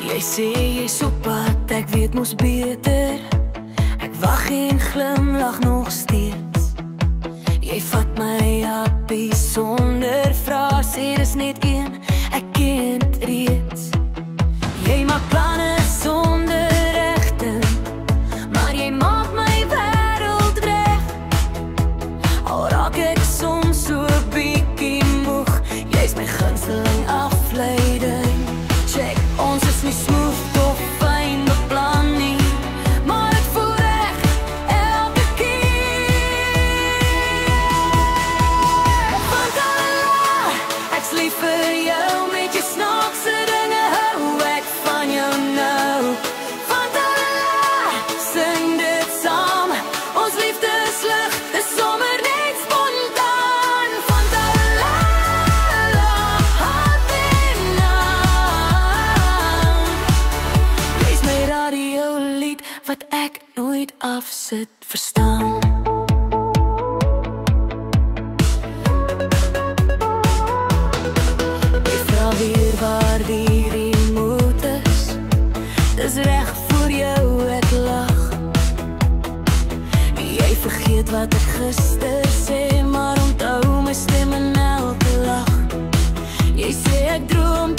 Jy sê jy's op pad, ek weet mos beter. Ek wag en glimlag nog steeds. Jy vat my happie sonder vrae, sê dis net een, ek ken dit reeds. Jy maak planne sonder rigting, maar jy maak my wêreld reg. Al raak ek soms so 'n bietjie moeg, jy's my gunsteling afleiding. Check, ons is nie smooth of fyn beplan nie, maar het voel reg elke keer. Vandaag, ek's lief vir jou, met jou snaakse dinge hou ek van jou nou. Vandaag, sing dit saam, ons liefdeslig is sommer net spontaan. Vandaag, hart en naam, jy's my radiolied wat ek nooit afsit, verstaan. Jy vra weer waar die remote is, dis reg voor jou ek lag. Jy vergeet wat ek gister sê, maar onthou my stem in elke lach. Jy sê ek droom